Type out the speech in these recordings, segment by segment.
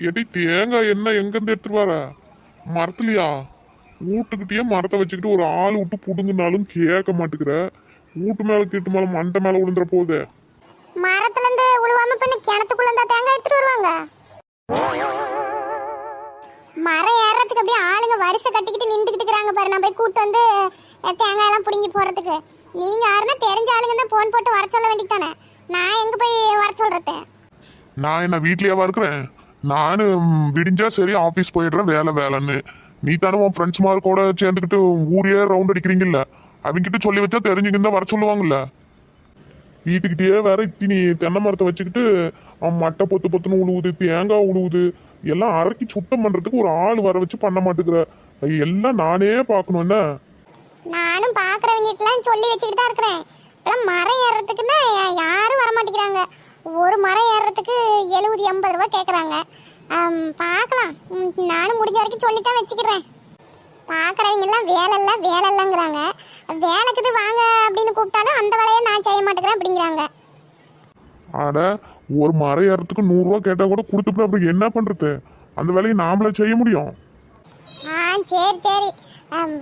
Eddy தேங்காய் என்ன எங்கேருந்து எடுத்துட்டு வர? மரத்துலையா? வீட்டுக்கிட்டே மரத்தை வச்சுக்கிட்டு ஒரு ஆள் விட்டு புடுங்கினாலும் கேட்க மாட்டேங்கிற. வீட்டு மேலே கீட்டு மேலே மண்டை மேலே விழுந்துற போகுது. மரத்துல இருந்து உழுவாம பண்ணி கிணத்துக்குள்ள இருந்தா தேங்காய் எடுத்துட்டு வருவாங்க. மரம் ஏறதுக்கு அப்படியே ஆளுங்க வரிசை கட்டிக்கிட்டு நின்றுக்கிட்டு இருக்கிறாங்க பாரு. நான் போய் கூட்டு வந்து தேங்காய் எல்லாம் பிடுங்கி போறதுக்கு. நீங்க யாருன்னா தெரிஞ்ச ஆளுங்க தான் போன் போட்டு வர சொல்ல வேண்டியதானே. நான் எங்க போய் வர சொல்றது? நான் என்ன வீட்லயாவா இருக்கிறேன்? நானும் விடிஞ்சா சரி ஆஃபீஸ் போயிடுறேன் வேலை வேலைன்னு. நீ தானே உன் ஃப்ரெண்ட்ஸ் மாதிரி கூட சேர்ந்துக்கிட்டு ஊரையே ரவுண்ட் அடிக்கிறீங்கல்ல, அவங்ககிட்ட சொல்லி வச்சா தெரிஞ்சுக்கிட்டு வர சொல்லுவாங்கல்ல. வீட்டுக்கிட்டே வேற இத்தினி தென்னை மரத்தை வச்சுக்கிட்டு அவன் மட்டை பொத்து பொத்துன்னு உழுவுது, தேங்காய் உழுவுது, எல்லாம் அரைக்கி சுத்தம் பண்றதுக்கு ஒரு ஆள் வர வச்சு பண்ண மாட்டேங்கிற. எல்லாம் நானே பார்க்கணும் என்ன? நானும் பாக்குறவங்கிட்டலாம் சொல்லி வச்சுக்கிட்டு தான் இருக்கிறேன். இப்பெல்லாம் மரம் ஏறுறதுக்குன்னா யாரும் வர மாட்டேங்கிறாங்க. ஒரு மரம் ஏறுறதுக்கு 70-80 ரூபா கேட்குறாங்க. பார்க்கலாம். நானும் முடிஞ்ச வரைக்கும் சொல்லித்தான் வச்சுக்கிறேன். பார்க்குறவங்க எல்லாம் வேலை இல்லைங்கிறாங்க. வேலைக்குது வாங்க அப்படின்னு கூப்பிட்டாலும் அந்த வேலையை நான் செய்ய மாட்டேங்கிறேன் அப்படிங்கிறாங்க. ஆட ஒரு மரம் ஏறத்துக்கு 100 ரூபா கேட்டா கூட கொடுத்துட்டு அப்புறம் என்ன பண்றது? அந்த வேலையை நாமளே செய்ய முடியும். சரி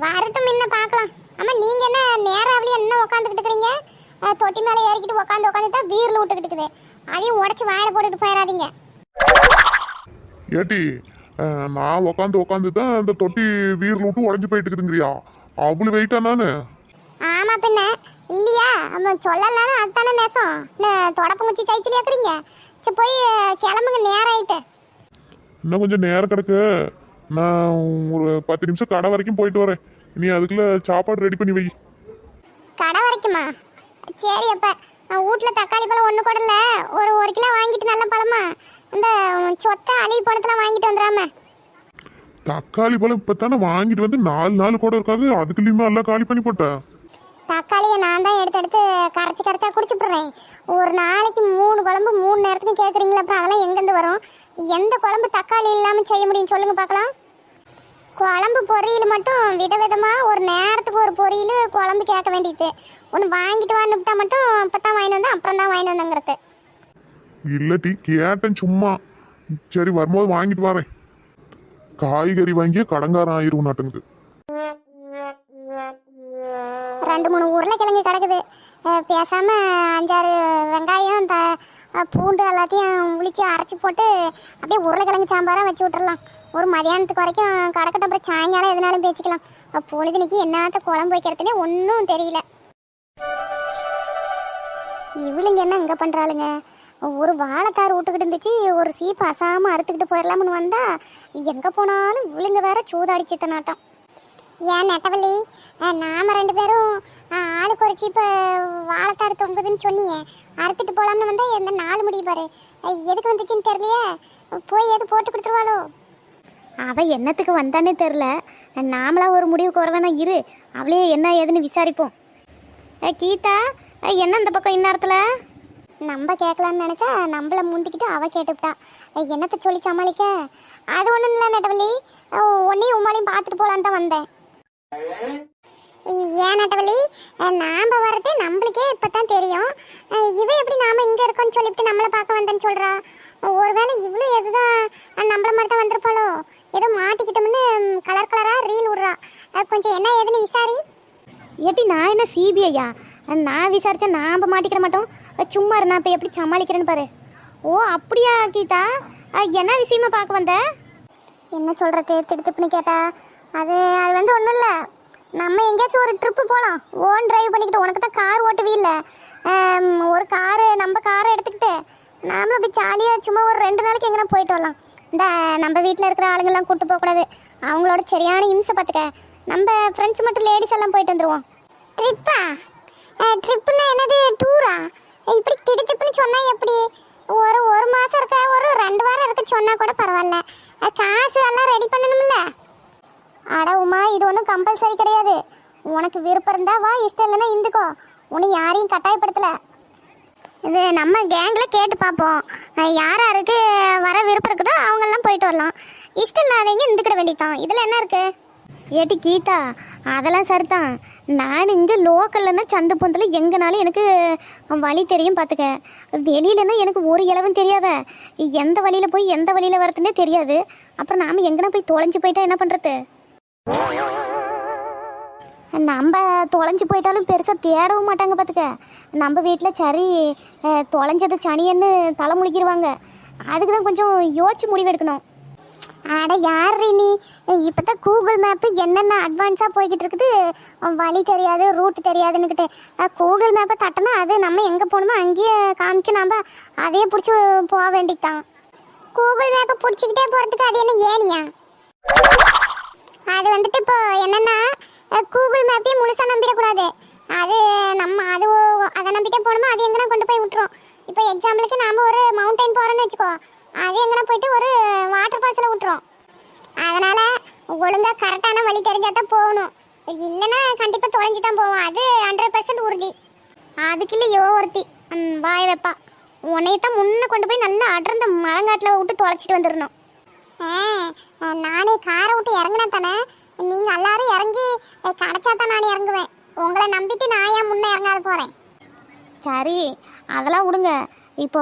வரட்டும், முன்ன பார்க்கலாம். ஆமா நீங்க என்ன நேராவளியா என்ன உட்காந்துக்கிட்டு இருக்கிறீங்க? தொட்டி மேலே ஏறிக்கிட்டு உட்காந்து தான் வீரில் விட்டுக்கிட்டு இருக்குது. அதையும் உடச்சி வாயில போட்டுட்டு போயிடாதீங்க. ஏட்டி நான் உட்காந்து தான் இந்த தொட்டி வீரில் விட்டு உடஞ்சி போயிட்டு இருக்குதுங்கிறியா? அவ்வளவு வெயிட்டா நானு? ஆமா பின்ன இல்லையா? நம்ம சொல்லலாம், அதுதானே நேசம். தொடப்பு முச்சி சைக்கிள் ஏக்குறீங்க. சரி போய் கிளம்புங்க, நேரம் ஆயிட்டு. இன்னும் கொஞ்சம் நேரம் கிடக்கு. நான் ஒரு 10 நிமிஷம் கடை வரைக்கும் போயிட்டு வரேன். நீ அதுக்குள்ள சாப்பாடு ரெடி பண்ணி வை. கடை வரைக்குமா? சரி. அப்ப வீட்டில் தக்காளி பழம் ஒன்று கூட இல்லை. ஒரு கிலோ வாங்கிட்டு நல்ல பழமா இந்த சொத்தை அழிவு பணத்தெல்லாம் வாங்கிட்டு வந்துடாம. தக்காளி பழம் இப்பத்தானே வாங்கிட்டு வந்து 4 நாள் கூட இருக்காது, அதுக்குள்ளயுமே எல்லாம் காலி பண்ணி போட்டேன். தக்காளியை நான் தான் எடுத்து கரைச்சா குடிச்சுட்றேன். ஒரு நாளைக்கு 3 குழம்பு 3 நேரத்துக்கு கேட்குறீங்களா? அப்புறம் அதெல்லாம் எங்கேருந்து வரும்? எந்த குழம்பு தக்காளி இல்லாமல் செய்ய முடியும் சொல்லுங்க பார்க்கலாம். குழம்பு பொரியல் மட்டும் விதவிதமாக ஒரு நேரத்துக்கு ஒரு பொரியல் குழம்பு கேட்க வேண்டியது. ஒன்று வாங்கிட்டு வந்துட்டா மட்டும் இப்போ தான் வாங்கிட்டு வந்தேன், அப்புறம் தான் வாங்கிட்டு வந்தேங்கிறது. இல்லட்டி கேட்டேன் சும்மா. சரி வரும்போது வாங்கிட்டு வரேன். காய்கறி வாங்கிய கடங்காரம் ஆயிரும் நாட்டுங்குது. 2-3 உருளைக்கிழங்கு கிடக்குது. பேசாம 5-6 வெங்காயம் பூண்டு எல்லாத்தையும் உளிச்சு அரைச்சி போட்டு அப்படியே உருளைக்கிழங்கு சாம்பாராக வச்சு விட்டுறலாம். ஒரு மதியானத்துக்கு வரைக்கும் கிடக்கட்டும், அப்புறம் சாயங்காலம் எதுனாலும் பேசிக்கலாம். பொழுதுனிக்கு என்னத்த குழம்பு வைக்கிறதுனே ஒன்றும் தெரியல. இவளுங்க என்ன இங்கே பண்ணுறாளுங்க? ஒரு வாழைத்தார் விட்டுக்கிட்டு இருந்துச்சு, ஒரு சீப்பு அசாமல் அறுத்துக்கிட்டு போயிடலாம்னு வந்தா எங்கே போனாலும் இவளுங்க வேற சூதாடிச்சித்த நாட்டம். ஏன் நெட்டவள்ளி, நாம 2 பேரும் ஆளுக்கு ஒரு சீப்பை வாழைத்தார் தொங்குதுன்னு சொன்னியே, அறுத்துட்டு போகலாம்னு வந்தா இந்த 4 முடிய பாரு. எதுக்கு வந்துச்சுன்னு தெரியலையே. போய் எது போட்டு கொடுத்துருவாளோ? அவள் என்னத்துக்கு வந்தானே தெரில. நாமளா ஒரு முடிவுக்கு வரவேணா இரு, அவளே என்ன ஏதுன்னு விசாரிப்போம். கீதா என்ன இந்த பக்கம் இந்நேரத்தில்? நம்ம கேட்கலான்னு நினச்சா நம்மளை முந்திக்கிட்டு அவள் கேட்டுவிட்டா. என்னத்தை சொல்லி சமாளிக்க? அது ஒன்றும் இல்லை நெட்டவள்ளி, ஒன்றையும் உமாலையும் பார்த்துட்டு போகலான்னு தான் வந்தேன். ஏன் நெட்டவள்ளி, நாம் வர்றது நம்மளுக்கே இப்போ தான் தெரியும். இவ எப்படி நாம் இங்கே இருக்கோன்னு சொல்லிவிட்டு நம்மளை பார்க்க வந்தேன்னு சொல்கிறா. ஒருவேளை இவ்வளோ எதுதான் நம்மள மாதிரி தான் வந்திருப்பாளோ? ஏதோ மாட்டிக்கிட்டோம்னு கலராக ரீல் விட்றா. கொஞ்சம் என்ன ஏதுன்னு விசாரி. ஏட்டி நான் என்ன சிபிஐயா? நான் விசாரிச்சா நாம் மாட்டிக்கிற மாட்டோம். சும்மா நான் இப்போ எப்படி சமாளிக்கிறேன்னு பாரு. ஓ அப்படியா கீதா? என்ன விஷயமா பார்க்க வந்த? என்ன சொல்கிறது திடுத்துப்புன்னு கேட்டா, அது வந்து ஒன்றும் இல்லை. நம்ம எங்கேயாச்சும் ஒரு ட்ரிப்பு போகலாம். ஓன் டிரைவ் பண்ணிக்கிட்டு. உனக்கு தான் கார் ஓட்டவே இல்லை. ஒரு காரு, நம்ம காரை எடுத்துக்கிட்டு நாமளும் அப்படி ஜாலியாக சும்மா ஒரு 2 நாளைக்கு எங்கன்னா போயிட்டு வரலாம். இந்த நம்ம வீட்டில் இருக்கிற ஆளுங்கள்லாம் கூப்பிட்டு போகக்கூடாது, அவங்களோட சரியான இம்சை பார்த்துக்க. நம்ம ஃப்ரெண்ட்ஸ் மட்டும் லேடிஸ் எல்லாம் போயிட்டு வந்துடுவோம். ட்ரிப்பா? ட்ரிப்புன்னா என்னது, டூரா? இப்படி திடுத்துப்புன்னு சொன்னால் எப்படி? ஒரு மாதம் இருக்க, ஒரு 2 வாரம் இருக்க சொன்னால் கூட பரவாயில்ல. காசு எல்லாம் ரெடி பண்ணணும்ல. அட உமா, இது ஒன்றும் கம்பல்சரி கிடையாது. உனக்கு விருப்பம் இருந்தா வா, இஷ்டம் இல்லைன்னா இருந்துக்கோ. உன்னை யாரையும் கட்டாயப்படுத்தலை. இது நம்ம கேங்கில் கேட்டு பார்ப்போம். யாருக்கு வர விருப்பம் இருக்குதோ அவங்கெல்லாம் போயிட்டு வரலாம். இஷ்டம் இல்லாதவங்க இருந்துக்கிட வேண்டியதான். இதில் என்ன இருக்குது? ஏட்டி கீதா, அதெல்லாம் சரிதான். நான் இங்கே லோக்கல்லன்னா சந்தை பொந்தில் எங்கனாலும் எனக்கு வழி தெரியும் பார்த்துக்க. வெளியிலன்னா எனக்கு ஒரு இலவும் தெரியாத. எந்த வழியில் போய் எந்த வழியில் வரதுன்னே தெரியாது. அப்புறம் நாம் எங்கன்னா போய் தொலைஞ்சு போயிட்டா என்ன பண்ணுறது? நம்ம தொலைஞ்சு போயிட்டாலும் பெருசாக தேடவும் மாட்டாங்க பார்த்துக்க. நம்ம வீட்டில் சரி தொலைஞ்சது சனியன்னு தலை முழிக்கிடுவாங்க. அதுக்கு தான் கொஞ்சம் யோசிச்சு முடிவெடுக்கணும். அட யார் நீ? இப்போதான் கூகுள் மேப்பு என்னென்ன அட்வான்ஸாக போய்கிட்டு இருக்குது. வழி தெரியாது, ரூட் தெரியாதுன்னுக்கிட்டு கூகுள் மேப்பை தட்டினா அது நம்ம எங்கே போகணுமோ அங்கேயே காமிக்க. நம்ம அதையே பிடிச்சி போக வேண்டியதான். கூகுள் மேப்பை பிடிச்சிக்கிட்டே போகிறதுக்கு அது என்ன ஏனியா? அது வந்துட்டு இப்போ என்னென்னா கூகுள் மேப்பையும் முழுசாக நம்பிடக்கூடாது. அது நம்ம அதை நம்பிட்டே போகணுமோ அது எங்கன்னா கொண்டு போய் விட்டுரும். இப்போ எக்ஸாம்பிளுக்கு நாம் ஒரு மவுண்டைன் போகிறோன்னு வச்சுக்கோ, அது எங்கன்னா போயிட்டு ஒரு வாட்டர் ஃபால்ஸில் விட்டுரும். அதனால் ஒழுங்காக கரெக்டான வழி தெரிஞ்சால் தான் போகணும். இல்லைன்னா கண்டிப்பாக தொலைஞ்சி தான் போவோம். அது 100% உறுதி. அதுக்குள்ள ஒருத்தி வாய் வைப்பா. உன்னையத்தான் முன்ன கொண்டு போய் நல்லா அடர்ந்த மழங்காட்டில் விட்டு தொலைச்சிட்டு வந்துடணும். நானே காரை விட்டு இறங்கினா தானே நீங்கள் எல்லாரும் இறங்கி கிடச்சா தான் நான் இறங்குவேன். உங்களை நம்பிட்டு நான் ஏன் முன்னே இறங்காத போகிறேன்? சரி, அதெல்லாம் விடுங்க. இப்போ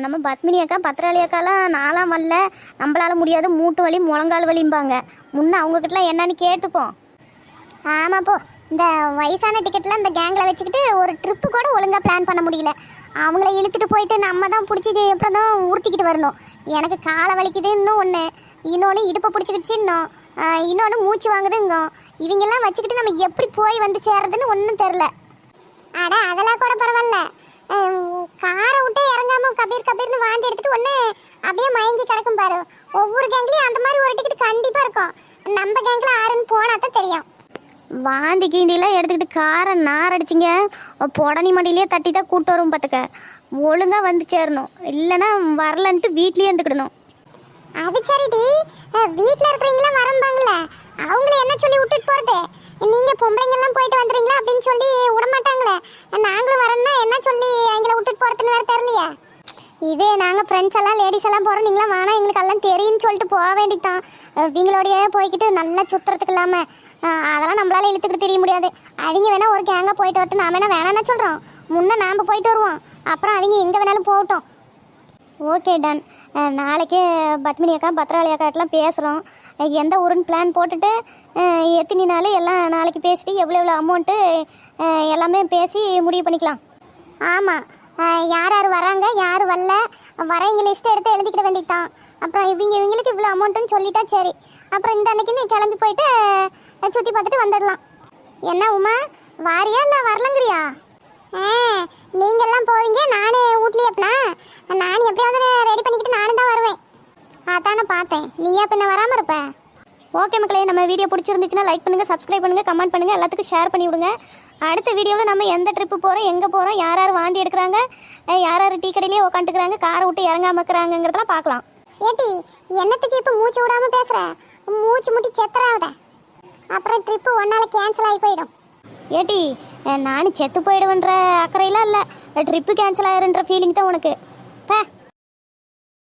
நம்ம பத்மினி அக்கா பத்திராளி அக்காலாம் நாலாம் வரல, நம்மளால முடியாது, மூட்டு வலி முழங்கால் வலிம்பாங்க. முன்னே அவங்கக்கிட்டலாம் என்னன்னு கேட்டுப்போம். ஆமாப்போ, இந்த வயசான டிக்கெட்லாம் இந்த கேங்கில் வச்சுக்கிட்டு ஒரு ட்ரிப்பு கூட ஒழுங்காக பிளான் பண்ண முடியல. அவங்கள இழுத்துட்டு போயிட்டு நம்ம தான் பிடிச்சிட்டு அப்புறம் தான் உருட்டிக்கிட்டு வரணும். எனக்கு காலை வலிக்குது இன்னும் ஒன்று, இன்னொன்று இடுப்பை பிடிச்சிக்கிடுச்சு இன்னொன்று மூச்சு வாங்குதுங்க. இவங்கெல்லாம் வச்சுக்கிட்டு நம்ம எப்படி போய் வந்து சேர்றதுன்னு ஒன்றும் தெரில. அட அதெல்லாம் கூட பரவாயில்ல. காரை விட்டு இறங்காம கபீர்னு வாந்தி எடுத்துட்டு ஒன்று அப்படியே மயங்கி கிடக்கும் பாரு. ஒவ்வொரு கேங்லேயும் அந்த மாதிரி ஒரு டிக்கெட் கண்டிப்பாக இருக்கும். நம்ம கேங்கில் ஆறுன்னு போனால் தான் தெரியும். வாந்தி கீண்டிலாம் எடுத்துக்கிட்டு காரை நார் அடிச்சிங்க புடனி மடியிலே தட்டி தான் கூட்டு வரும் பார்த்துக்க. ஒழுங்காக வந்து சேரணும், இல்லைன்னா வரலன்ட்டு வீட்லேயே இருந்துக்கிடணும். அது சரிடி, வீட்டில் இருக்கிறீங்களா வரம்பாங்கள, அவங்கள என்ன சொல்லி விட்டுட்டு போகிறது? நீங்கள் பொம்பளைங்கெல்லாம் போயிட்டு வந்துடுறீங்களா அப்படின்னு சொல்லி விடமாட்டாங்களே. நாங்களும் வரேன்னா என்ன சொல்லி அவங்கள விட்டுட்டு போகிறதுன்னு வேறு தெரியலையே. இதே நாங்கள் ஃப்ரெண்ட்ஸ் எல்லாம் லேடிஸ் எல்லாம் போகிறோம், நீங்களாம் வேணாம் எங்களுக்கு எல்லாம் தெரியும்னு சொல்லிட்டு போக வேண்டியதான். இவங்களோடையே போய்கிட்டு நல்லா சுற்றுறதுக்கு இல்லாமல் அதெல்லாம் நம்மளால இழுத்துக்கிட்டு தெரிய முடியாது. அவங்க வேணால் ஒரு கேங்காக போயிட்டு வரட்டும், நாம் என்ன வேணான்னு சொல்கிறோம். முன்னே நாம் போயிட்டு வருவோம், அப்புறம் அவங்க எங்கே வேணாலும் போகட்டும். Okay done. நாளைக்கே பத்மினி அக்கா பத்திராளி அக்காட்டெலாம் பேசுகிறோம். எந்த ஊருன்னு பிளான் போட்டுட்டு எத்தனை நாள் எல்லாம் நாளைக்கு பேசிட்டு எவ்வளோ அமௌண்ட்டு எல்லாமே பேசி முடிவு பண்ணிக்கலாம். ஆமாம், யார் யார் வராங்க யார் வரல வரவங்க லிஸ்ட்டு எடுத்து எழுதிக்கிட வேண்டியதான். அப்புறம் இவங்களுக்கு இவ்வளோ அமௌண்ட்டுன்னு சொல்லிட்டா சரி. அப்புறம் இந்த அன்னைக்கு நீ கிளம்பி போயிட்டு சுற்றி பார்த்துட்டு வந்துடலாம். என்ன உமா, வாரியா இல்லை வரலங்கிறியா? நீங்கள்லாம் போவீங்க, நானே வீட்லேயே எப்பனா நான் எப்படியாவது ரெடி பண்ணிக்கிட்டு நானும் தான் வருவேன். அதானே பார்த்தேன், நீயா பின்ன வராமல் இருப்ப. ஓகே மக்களே, நம்ம வீடியோ பிடிச்சிருந்துச்சுன்னா லைக் பண்ணுங்கள், சப்ஸ்கிரைப் பண்ணுங்கள், கமெண்ட் பண்ணுங்கள், எல்லாத்துக்கும் ஷேர் பண்ணி விடுங்க. அடுத்த வீடியோவில் நம்ம எந்த ட்ரிப்பு போகிறோம், எங்கே போகிறோம், யார் யார் வாந்தி எடுக்கிறாங்க, யார் யார் டீ கடையிலேயே உட்காந்துக்கிறாங்க, காரை விட்டு இறங்காம இருக்கிறாங்கிறதெல்லாம் பார்க்கலாம். ஏட்டி என்னத்துக்கு இப்போ மூச்சு விடாமல் பேசுகிற? மூச்சு முட்டி செத்துறாவத, அப்புறம் ட்ரிப்பு ஒன்றால் கேன்சல் ஆகி போயிடும். ஏட்டி நான் செத்து போயிடுவேன்ற அக்கறையெல்லாம் இல்லை, ட்ரிப்பு கேன்சல் ஆயிருன்ற ஃபீலிங் தான் உனக்கு.